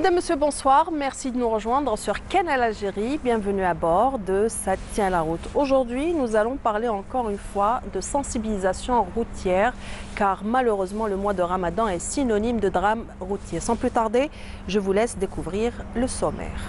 Madame, Monsieur, bonsoir. Merci de nous rejoindre sur Canal Algérie. Bienvenue à bord de Ça tient la route. Aujourd'hui, nous allons parler encore une fois de sensibilisation routière, car malheureusement, le mois de Ramadan est synonyme de drame routier. Sans plus tarder, je vous laisse découvrir le sommaire.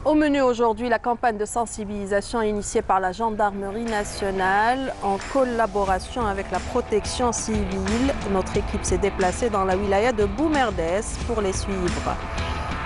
Au menu aujourd'hui, la campagne de sensibilisation initiée par la Gendarmerie nationale en collaboration avec la protection civile. Notre équipe s'est déplacée dans la wilaya de Boumerdès pour les suivre.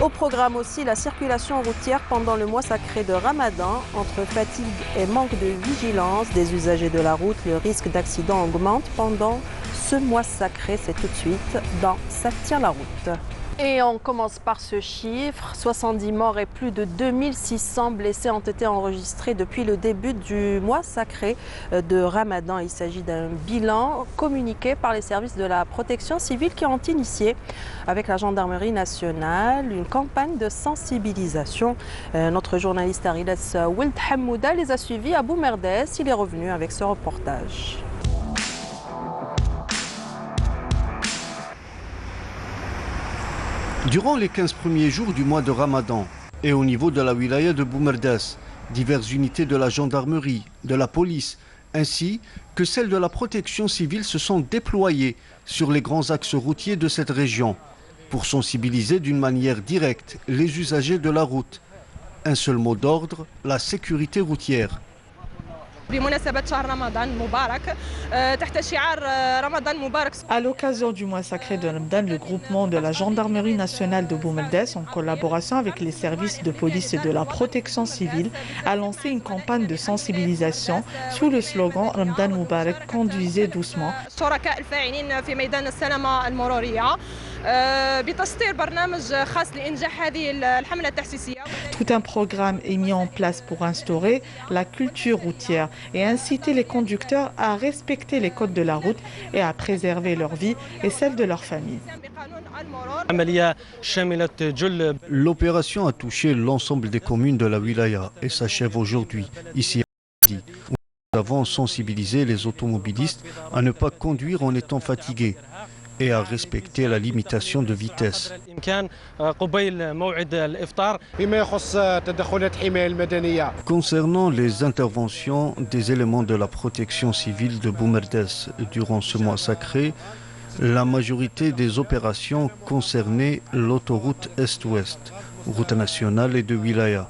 Au programme aussi, la circulation routière pendant le mois sacré de Ramadan. Entre fatigue et manque de vigilance des usagers de la route, le risque d'accident augmente pendant ce mois sacré. C'est tout de suite dans Ça tient la route. Et on commence par ce chiffre. 70 morts et plus de 2600 blessés ont été enregistrés depuis le début du mois sacré de Ramadan. Il s'agit d'un bilan communiqué par les services de la protection civile qui ont initié avec la Gendarmerie nationale une campagne de sensibilisation. Notre journaliste Arilas Wild Hamouda les a suivis à Boumerdès. Il est revenu avec ce reportage. Durant les 15 premiers jours du mois de Ramadan et au niveau de la wilaya de Boumerdès, diverses unités de la gendarmerie, de la police, ainsi que celles de la protection civile se sont déployées sur les grands axes routiers de cette région pour sensibiliser d'une manière directe les usagers de la route. Un seul mot d'ordre, la sécurité routière. À l'occasion du mois sacré de Ramadan, le groupement de la Gendarmerie nationale de Boumerdès, en collaboration avec les services de police et de la protection civile, a lancé une campagne de sensibilisation sous le slogan Ramadan Moubarak, conduisez doucement. Tout un programme est mis en place pour instaurer la culture routière et inciter les conducteurs à respecter les codes de la route et à préserver leur vie et celle de leur famille. L'opération a touché l'ensemble des communes de la wilaya et s'achève aujourd'hui, ici à Midi, où nous avons sensibilisé les automobilistes à ne pas conduire en étant fatigués et à respecter la limitation de vitesse. Concernant les interventions des éléments de la protection civile de Boumerdès durant ce mois sacré, la majorité des opérations concernaient l'autoroute Est-Ouest, route nationale et de wilaya.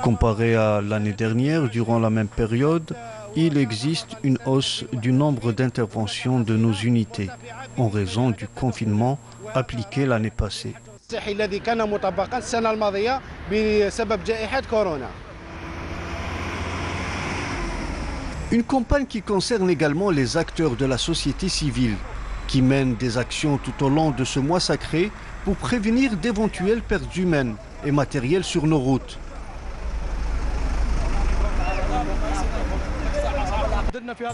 Comparé à l'année dernière, durant la même période, il existe une hausse du nombre d'interventions de nos unités en raison du confinement appliqué l'année passée. Une campagne qui concerne également les acteurs de la société civile qui mènent des actions tout au long de ce mois sacré pour prévenir d'éventuelles pertes humaines et matérielles sur nos routes.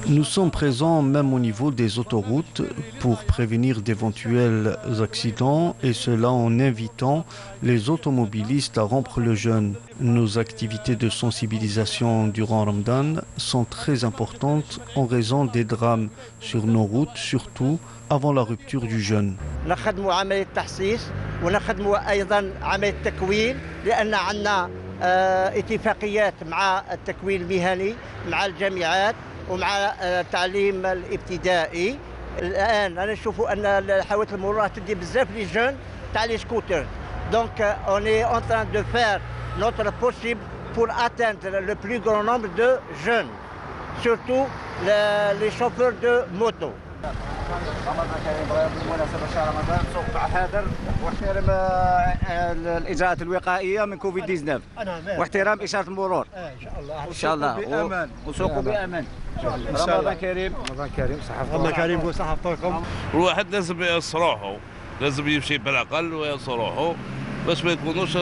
Nous sommes présents même au niveau des autoroutes pour prévenir d'éventuels accidents et cela en invitant les automobilistes à rompre le jeûne. Nos activités de sensibilisation durant Ramadan sont très importantes en raison des drames sur nos routes, surtout avant la rupture du jeûne. ومع التعليم الابتدائي الان انا نشوفوا ان حوادث المرور تدي بزاف لي جون تاع لي سكوتر دونك on est en train de faire notre possible pour atteindre le plus grand nombre de jeunes, surtout les chauffeurs de moto. رمضان كريم بمناسبة شهر رمضان سوف حاضر واحترام الإجراءات الوقائية من كوفيد 19 واحترام إشارة المرور إن شاء الله وسوقوا بأمان. رمضان كريم رمضان كريم صحة الله كريم وصحتكم. الواحد لازم يقص روحه، لازم يمشي بالعقل ويقص روحه باش ما يكونوش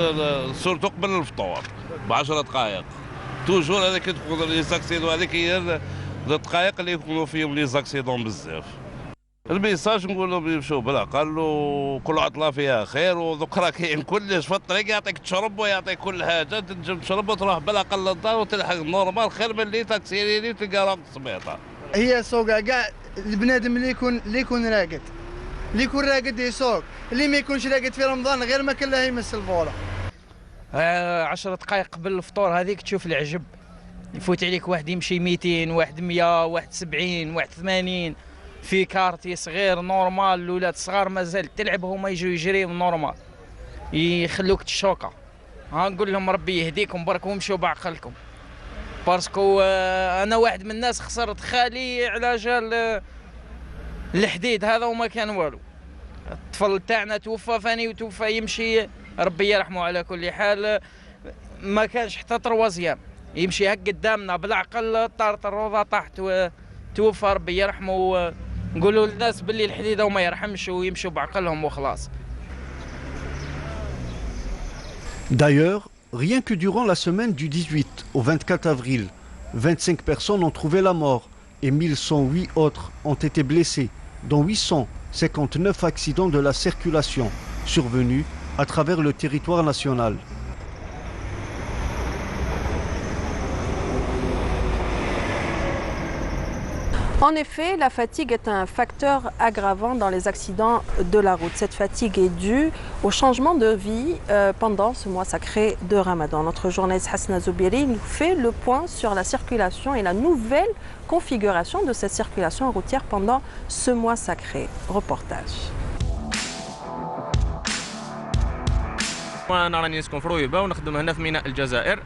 سورتو قبل الفطور ب10 دقائق. توجور هذاك تكون لي زاكسيدون هذيك هي الدقائق اللي يكونوا فيهم لي زاكسيدون بزاف. الميساج نقول لهم يمشوا بالعقل وكل عطله فيها خير وذكرى كاين كلش في الطريق يعطيك تشرب ويعطيك كل حاجه تنجم تشرب وتروح بالعقل للدار وتلحق نورمال خير من اللي تاكسيريني وتلقى راك السبيطار. هي سوق كاع البنادم اللي يكون راقد يسوق، اللي ما يكونش راقد في رمضان غير ما كان له يمس الفوله. 10 دقائق قبل الفطور هذيك تشوف العجب، يفوت عليك واحد يمشي 200 واحد 100 واحد 70 واحد 80 في كارتي صغير نورمال. الاولاد صغار مازال تلعب هما يجوا يجريو نورمال يخلوك تشوكا. نقول لهم ربي يهديكم برك ومشوا بعقلكم، باسكو انا واحد من الناس خسرت خالي على جال الحديد هذا وما كان والو. الطفل تاعنا توفى فاني وتوفى يمشي ربي يرحمه. على كل حال ما كانش حتى تروازيام يمشي هك قدامنا بالعقل طارت الروضه طاحت وتوفى ربي يرحمه. نقولوا للناس باللي الحديده وما يرحمش ويمشوا بعقلهم وخلاص. D'ailleurs, rien que durant la semaine du 18 au 24 avril, 25 personnes ont trouvé la mort et 1108 autres ont été blessées, dont 859 accidents de la circulation survenus à travers le territoire national. En effet, la fatigue est un facteur aggravant dans les accidents de la route. Cette fatigue est due au changement de vie pendant ce mois sacré de Ramadan. Notre journaliste Hasna Zoubiri nous fait le point sur la circulation et la nouvelle configuration de cette circulation routière pendant ce mois sacré. Reportage. أنا راني نسكن في رويبة ونخدم هنا في ميناء الجزائر.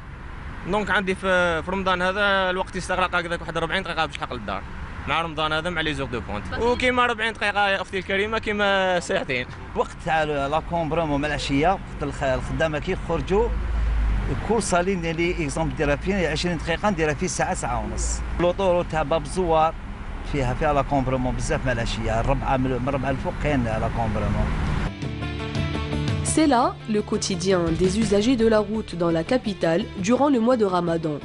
دونك عندي في رمضان هذا الوقت يستغرق هكذاك واحد 40 دقيقة باش نحق للدار. مع رمضان هذا مع لي زور دو بونت. وكيما 40 دقيقة يا أختي الكريمة كيما ساعتين. وقت تاع لا كومبرومون مع العشية الخدامة كي يخرجوا كل صالين ديالي اكزومبل ديرها فيه 20 دقيقة نديرها فيه ساعة ونص. لوطور تاع باب الزوار فيها لا كومبرومون بزاف مع العشية، من ربعة الفوق كاين لا كومبرومون. C'est là le quotidien des usagers de la route dans la capitale durant le mois de Ramadan.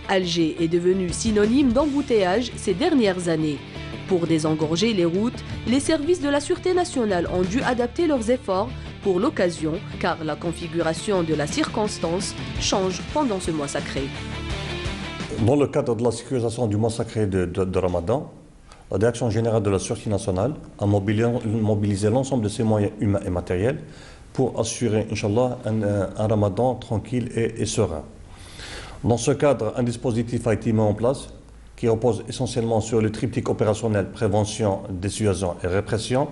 Alger est devenu synonyme d'embouteillage ces dernières années. Pour désengorger les routes, les services de la Sûreté nationale ont dû adapter leurs efforts pour l'occasion, car la configuration de la circonstance change pendant ce mois sacré. Dans le cadre de la sécurisation du mois sacré de Ramadan, la Direction générale de la Sûreté nationale a mobilisé l'ensemble de ses moyens humains et matériels pour assurer, Inch'Allah, un Ramadan tranquille et serein. Dans ce cadre, un dispositif a été mis en place qui repose essentiellement sur le triptyque opérationnel prévention, dissuasion et répression,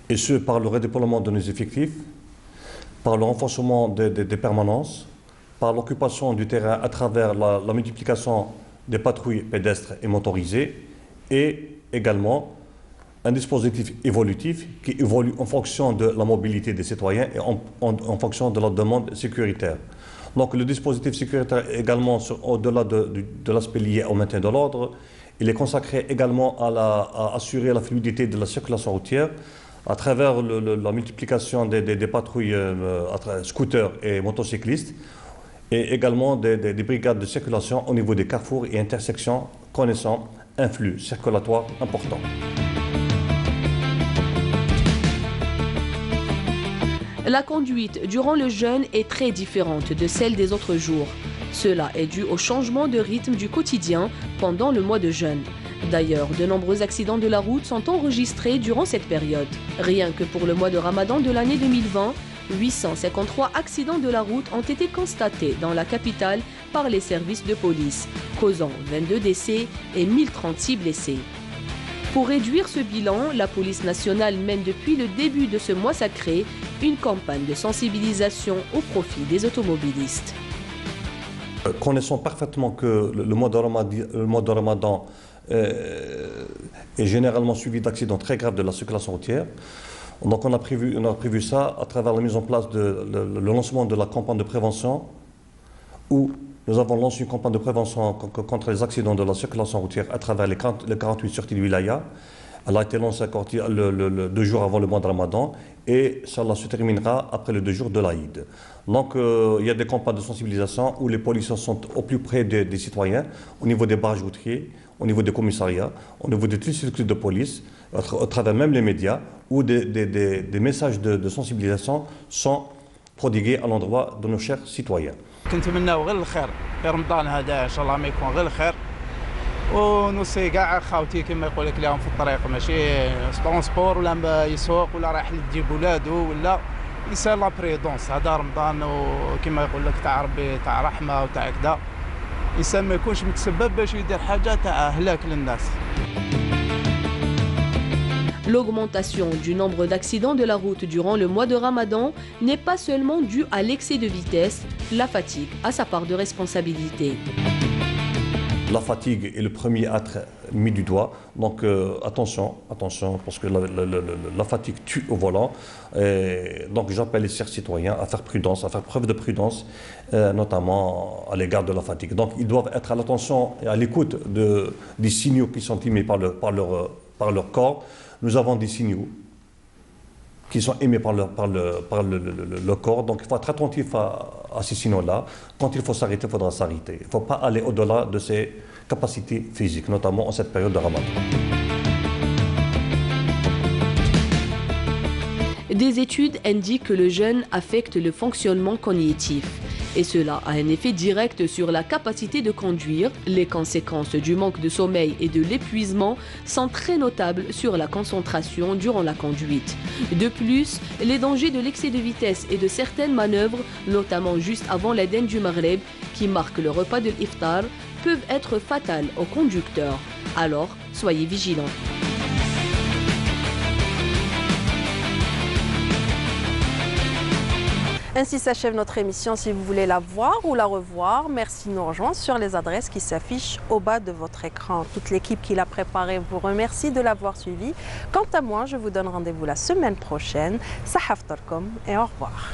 et ce par le redéploiement de nos effectifs, par le renforcement des permanences, par l'occupation du terrain à travers la multiplication des patrouilles pédestres et motorisées, et également un dispositif évolutif qui évolue en fonction de la mobilité des citoyens et en fonction de la demande sécuritaire. Donc le dispositif sécuritaire également, au-delà de l'aspect lié au maintien de l'ordre, il est consacré également à assurer la fluidité de la circulation routière à travers la multiplication des patrouilles scooters et motocyclistes, et également des brigades de circulation au niveau des carrefours et intersections connaissant un flux circulatoire important. La conduite durant le jeûne est très différente de celle des autres jours. Cela est dû au changement de rythme du quotidien pendant le mois de jeûne. D'ailleurs, de nombreux accidents de la route sont enregistrés durant cette période. Rien que pour le mois de Ramadan de l'année 2020, 853 accidents de la route ont été constatés dans la capitale par les services de police, causant 22 décès et 1036 blessés. Pour réduire ce bilan, la police nationale mène depuis le début de ce mois sacré une campagne de sensibilisation au profit des automobilistes. Connaissons parfaitement que le mois de Ramadan est généralement suivi d'accidents très graves de la circulation routière. Donc on a prévu ça à travers la mise en place le lancement de la campagne de prévention, où nous avons lancé une campagne de prévention contre les accidents de la circulation routière à travers les 48 sorties de wilaya. Elle a été lancée 2 jours avant le mois de Ramadan et cela se terminera après les 2 jours de l'Aïd. Donc il y a des campagnes de sensibilisation où les policiers sont au plus près des citoyens, au niveau des barrages routiers, au niveau des commissariats, au niveau de toutes les structures de police. au travers même les médias, où des messages de sensibilisation sont prodigués à l'endroit de nos chers citoyens. كنتمناو غير الخير في رمضان هذا ان شاء الله ما يكون غير الخير ونوصي كاع خاوتي كما يقول لك لهم في الطريق ماشي ترونسبور ولا يسوق ولا رايح يجيب ولادو ولا يسال لا بريدونس. هذا رمضان وكما يقول لك تاع ربي تاع رحمه وتاع كذا الانسان ما يكونش متسبب باش يدير حاجه تاع هلاك للناس. L'augmentation du nombre d'accidents de la route durant le mois de Ramadan n'est pas seulement due à l'excès de vitesse, la fatigue a sa part de responsabilité. La fatigue est le premier à être mis du doigt, donc attention, parce que la fatigue tue au volant. Et donc j'appelle les chers citoyens à faire prudence, à faire preuve de prudence, notamment à l'égard de la fatigue. Donc ils doivent être à l'attention et à l'écoute des signaux qui sont émis par leur corps. Nous avons des signaux qui sont émis par le corps. Donc il faut être attentif à ces signaux-là. Quand il faut s'arrêter, il faudra s'arrêter. Il ne faut pas aller au-delà de ses capacités physiques, notamment en cette période de Ramadan. Des études indiquent que le jeûne affecte le fonctionnement cognitif. Et cela a un effet direct sur la capacité de conduire. Les conséquences du manque de sommeil et de l'épuisement sont très notables sur la concentration durant la conduite. De plus, les dangers de l'excès de vitesse et de certaines manœuvres, notamment juste avant l'Aden du Maghreb, qui marque le repas de l'Iftar, peuvent être fatales aux conducteurs. Alors, soyez vigilants. Ainsi s'achève notre émission. Si vous voulez la voir ou la revoir, merci de nous rejoindre sur les adresses qui s'affichent au bas de votre écran. Toute l'équipe qui l'a préparé vous remercie de l'avoir suivi. Quant à moi, je vous donne rendez-vous la semaine prochaine. Sahaftarkom et au revoir.